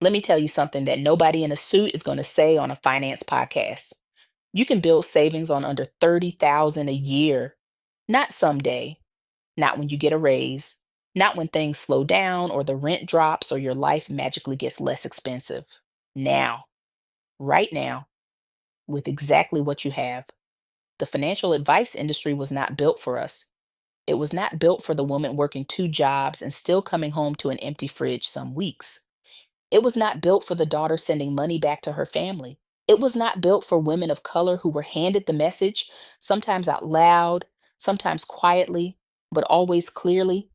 Let me tell you something that nobody in a suit is going to say on a finance podcast. You can build savings on under 30,000 a year, not someday, not when you get a raise, not when things slow down or the rent drops or your life magically gets less expensive. Now, right now, with exactly what you have. The financial advice industry was not built for us. It was not built for the woman working two jobs and still coming home to an empty fridge some weeks. It was not built for the daughter sending money back to her family. It was not built for women of color who were handed the message, sometimes out loud, sometimes quietly, but always clearly,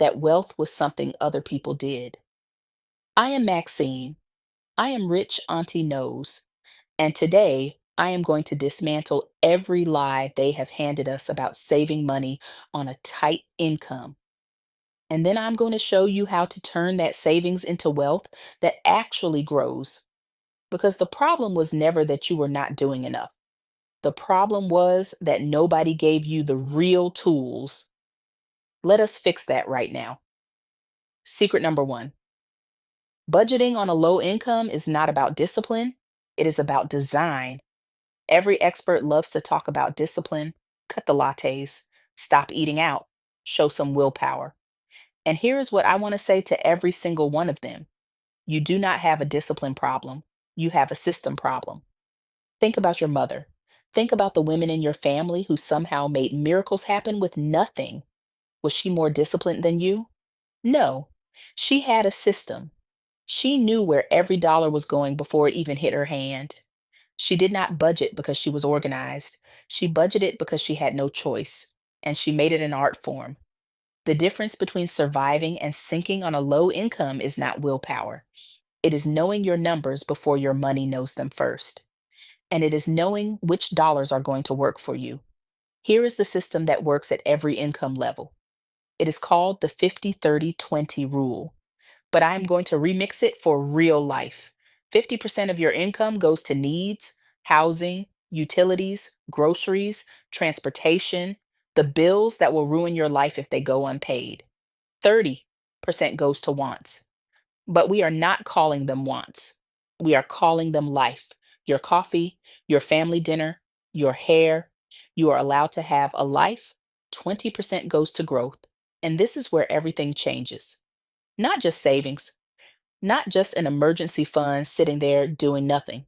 that wealth was something other people did. I am Maxine. I am rich, Auntie knows. And today, I am going to dismantle every lie they have handed us about saving money on a tight income. And then I'm going to show you how to turn that savings into wealth that actually grows. Because the problem was never that you were not doing enough. The problem was that nobody gave you the real tools. Let us fix that right now. Secret number one: budgeting on a low income is not about discipline, it is about design. Every expert loves to talk about discipline. Cut the lattes, stop eating out, show some willpower. And here is what I want to say to every single one of them: you do not have a discipline problem, you have a system problem. Think about your mother. Think about the women in your family who somehow made miracles happen with nothing. Was she more disciplined than you? No. She had a system. She knew where every dollar was going before it even hit her hand. She did not budget because she was organized. She budgeted because she had no choice, and she made it an art form. The difference between surviving and sinking on a low income is not willpower. It is knowing your numbers before your money knows them first. And it is knowing which dollars are going to work for you. Here is the system that works at every income level. It is called the 50-30-20 rule, but I'm going to remix it for real life. 50% of your income goes to needs, housing, utilities, groceries, transportation, the bills that will ruin your life if they go unpaid. 30% goes to wants, but we are not calling them wants. We are calling them life. Your coffee, your family dinner, your hair. You are allowed to have a life. 20% goes to growth. And this is where everything changes. Not just savings, not just an emergency fund sitting there doing nothing.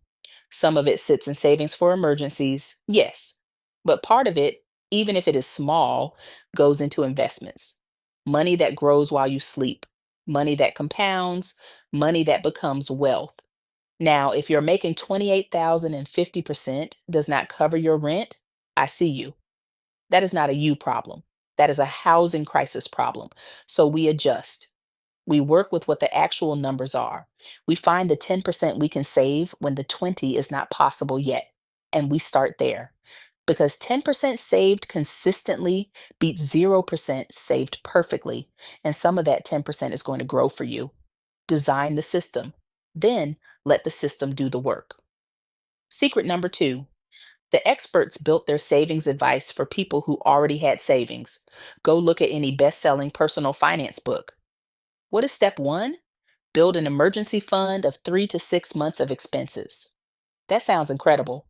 Some of it sits in savings for emergencies, yes, but part of it, even if it is small, goes into investments. Money that grows while you sleep, money that compounds, money that becomes wealth. Now, if you're making 28,000 and 50% does not cover your rent, I see you. That is not a you problem. That is a housing crisis problem. So we adjust. We work with what the actual numbers are. We find the 10% we can save when the 20 is not possible yet. And we start there. Because 10% saved consistently beats 0% saved perfectly. And some of that 10% is going to grow for you. Design the system. Then let the system do the work. Secret number two: the experts built their savings advice for people who already had savings. Go look at any best selling personal finance book. What is step one? Build an emergency fund of 3 to 6 months of expenses. That sounds incredible.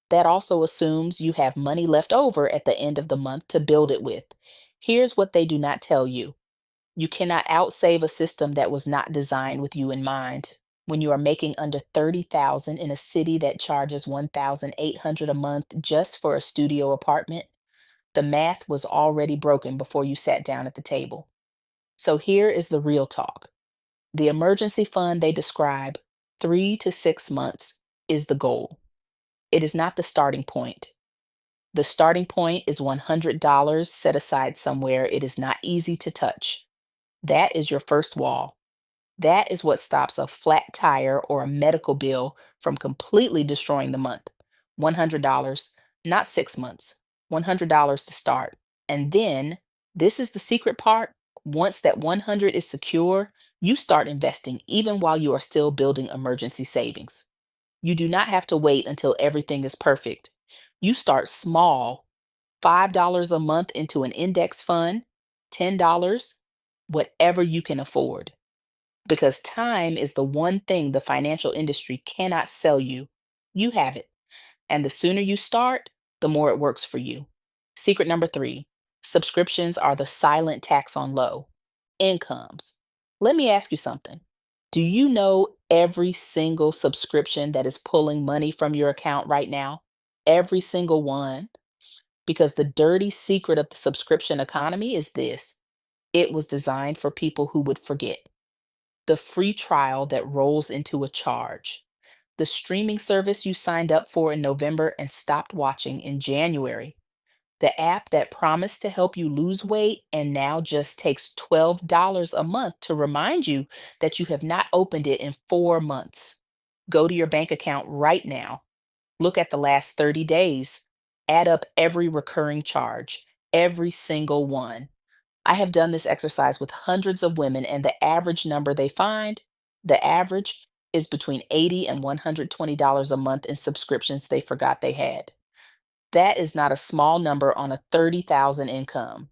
That also assumes you have money left over at the end of the month to build it with. Here's what they do not tell you: you cannot outsave a system that was not designed with you in mind. When you are making under 30,000 in a city that charges 1,800 a month just for a studio apartment, the math was already broken before you sat down at the table. So here is the real talk. The emergency fund they describe, 3 to 6 months, is the goal. It is not the starting point. The starting point is $100 set aside somewhere it is not easy to touch. That is your first wall. That is what stops a flat tire or a medical bill from completely destroying the month. $100, not 6 months. $100 to start. And then, this is the secret part. Once that 100 is secure, you start investing even while you are still building emergency savings. You do not have to wait until everything is perfect. You start small: $5 a month into an index fund, $10, whatever you can afford. Because time is the one thing the financial industry cannot sell you. You have it. And the sooner you start, the more it works for you. Secret number three, subscriptions are the silent tax on low incomes. Let me ask you something. Do you know every single subscription that is pulling money from your account right now? Every single one? Because the dirty secret of the subscription economy is this: it was designed for people who would forget. The free trial that rolls into a charge. The streaming service you signed up for in November and stopped watching in January. The app that promised to help you lose weight and now just takes $12 a month to remind you that you have not opened it in 4 months. Go to your bank account right now. Look at the last 30 days. Add up every recurring charge, every single one. I have done this exercise with hundreds of women, and the average number they find, the average is between $80 and $120 a month in subscriptions they forgot they had. That is not a small number on a 30,000 income.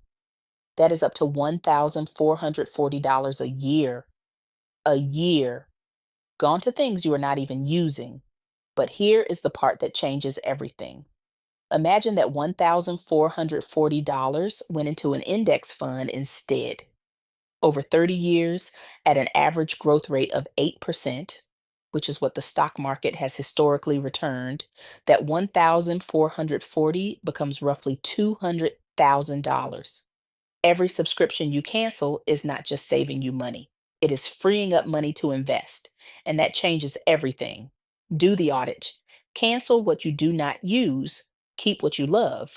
That is up to $1,440 a year. A year. Gone to things you are not even using. But here is the part that changes everything. Imagine that $1,440 went into an index fund instead. Over 30 years, at an average growth rate of 8%, which is what the stock market has historically returned, that 1,440 becomes roughly $200,000. Every subscription you cancel is not just saving you money, it is freeing up money to invest. And that changes everything. Do the audit. Cancel what you do not use, keep what you love,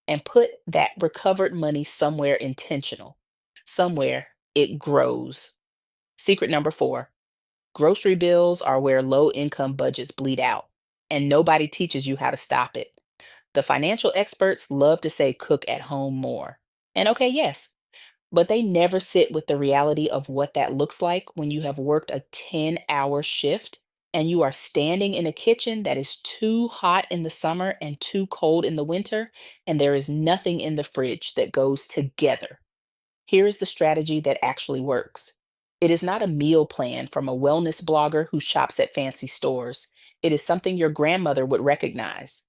and put that recovered money somewhere intentional. Somewhere it grows. Secret number four, grocery bills are where low income budgets bleed out, and nobody teaches you how to stop it. The financial experts love to say cook at home more. And okay, yes, but they never sit with the reality of what that looks like when you have worked a 10-hour shift and you are standing in a kitchen that is too hot in the summer and too cold in the winter, and there is nothing in the fridge that goes together. Here is the strategy that actually works. It is not a meal plan from a wellness blogger who shops at fancy stores. It is something your grandmother would recognize.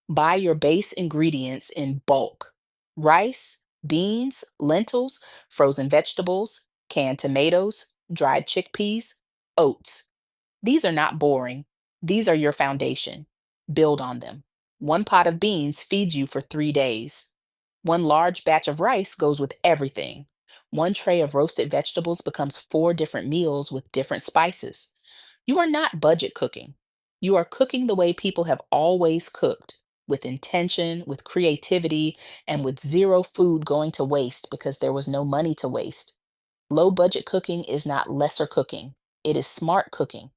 Buy your base ingredients in bulk: rice, beans, lentils, frozen vegetables, canned tomatoes, dried chickpeas, oats. These are not boring. These are your foundation. Build on them. One pot of beans feeds you for 3 days. One large batch of rice goes with everything. One tray of roasted vegetables becomes 4 different meals with different spices. You are not budget cooking. You are cooking the way people have always cooked, with intention, with creativity, and with zero food going to waste because there was no money to waste. Low budget cooking is not lesser cooking, it is smart cooking.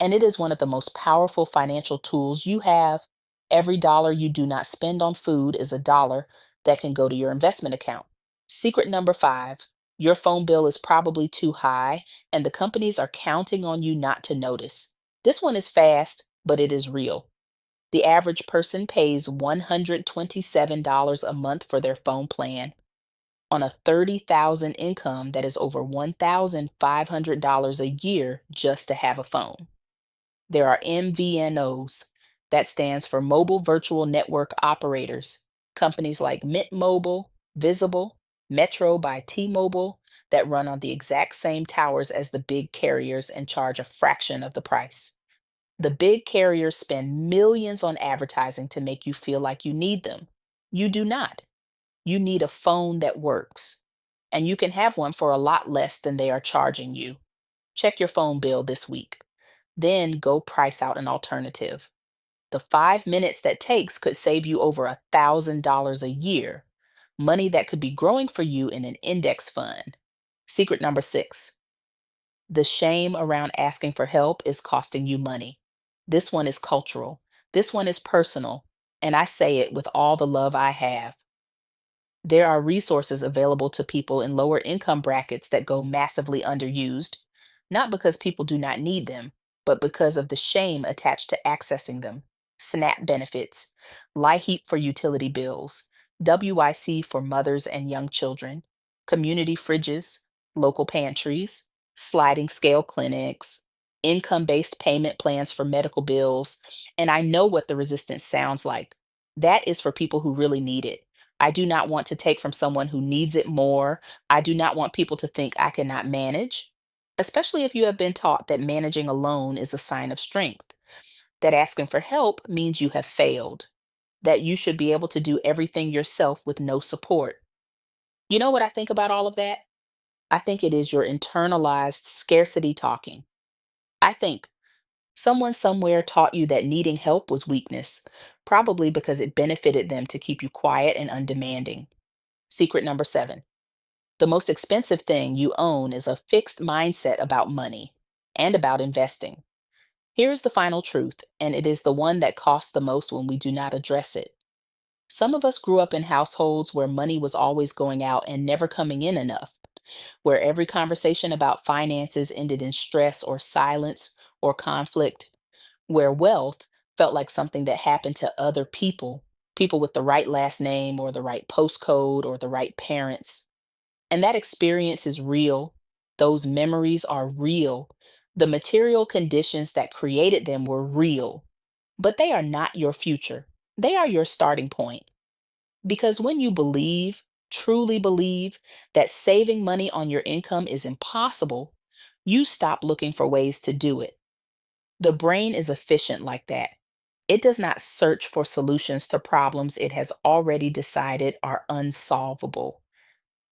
And it is one of the most powerful financial tools you have. Every dollar you do not spend on food is a dollar that can go to your investment account. Secret number five, your phone bill is probably too high, and the companies are counting on you not to notice. This one is fast, but it is real. The average person pays $127 a month for their phone plan. On a 30,000 income, that is over $1,500 a year just to have a phone. There are MVNOs. That stands for Mobile Virtual Network Operators. Companies like Mint Mobile, Visible, Metro by T-Mobile that run on the exact same towers as the big carriers and charge a fraction of the price. The big carriers spend millions on advertising to make you feel like you need them. You do not. You need a phone that works. And you can have one for a lot less than they are charging you. Check your phone bill this week. Then go price out an alternative. The 5 minutes that takes could save you over $1,000 a year, money that could be growing for you in an index fund. Secret number six, the shame around asking for help is costing you money. This one is cultural, this one is personal, and I say it with all the love I have. There are resources available to people in lower income brackets that go massively underused, not because people do not need them, but because of the shame attached to accessing them. SNAP benefits, LIHEAP for utility bills, WIC for mothers and young children, community fridges, local pantries. sliding scale clinics, income based payment plans for medical bills. And I know what the resistance sounds like. That is for people who really need it. I do not want to take from someone who needs it more. I do not want people to think I cannot manage, especially if you have been taught that managing alone is a sign of strength, that asking for help means you have failed, that you should be able to do everything yourself with no support. You know what I think about all of that? I think it is your internalized scarcity talking. I think someone somewhere taught you that needing help was weakness, probably because it benefited them to keep you quiet and undemanding. Secret number 7: the most expensive thing you own is a fixed mindset about money and about investing. Here is the final truth, and it is the one that costs the most when we do not address it. Some of us grew up in households where money was always going out and never coming in enough, where every conversation about finances ended in stress or silence or conflict, where wealth felt like something that happened to other people, people with the right last name or the right postcode or the right parents. And that experience is real. Those memories are real. The material conditions that created them were real, but they are not your future. They are your starting point. Because when you believe, truly believe, that saving money on your income is impossible, you stop looking for ways to do it. The brain is efficient like that. It does not search for solutions to problems it has already decided are unsolvable.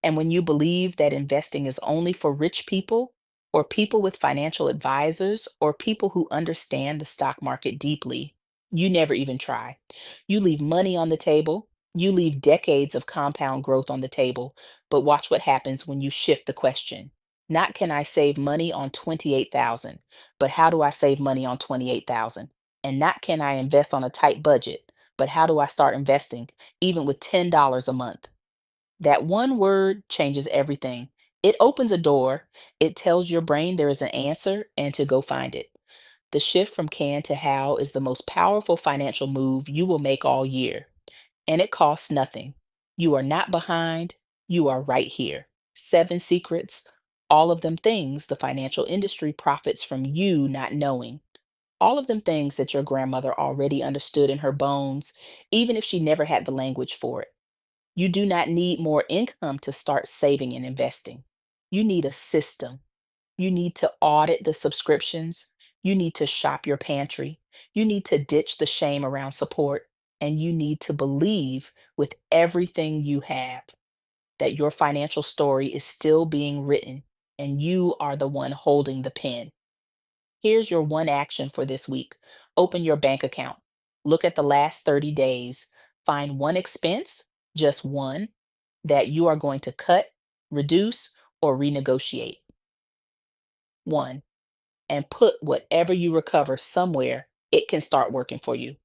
And when you believe that investing is only for rich people, or people with financial advisors, or people who understand the stock market deeply, you never even try. You leave money on the table, you leave decades of compound growth on the table, but watch what happens when you shift the question. Not can I save money on 28,000, but how do I save money on 28,000? And not can I invest on a tight budget, but how do I start investing even with $10 a month? That one word changes everything. It opens a door, it tells your brain there is an answer and to go find it. The shift from can to how is the most powerful financial move you will make all year. And it costs nothing. You are not behind, you are right here. 7 secrets, all of them things the financial industry profits from you not knowing. All of them things that your grandmother already understood in her bones, even if she never had the language for it. You do not need more income to start saving and investing. You need a system. You need to audit the subscriptions. You need to shop your pantry. You need to ditch the shame around support. And you need to believe with everything you have that your financial story is still being written and you are the one holding the pen. Here's your one action for this week: open your bank account, look at the last 30 days, find one expense, just one, that you are going to cut, reduce, or renegotiate. One, and put whatever you recover somewhere it can start working for you,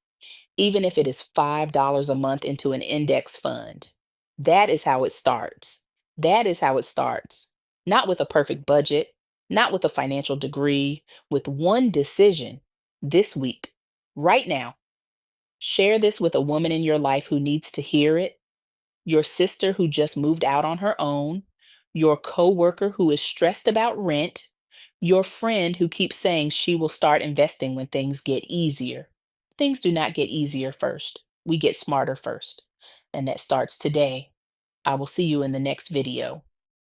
even if it is $5 a month into an index fund. That is how it starts. That is how it starts. Not with a perfect budget, not with a financial degree, with one decision this week, right now. Share this with a woman in your life who needs to hear it, your sister who just moved out on her own, your coworker who is stressed about rent, your friend who keeps saying she will start investing when things get easier. Things do not get easier first. We get smarter first. And that starts today. I will see you in the next video.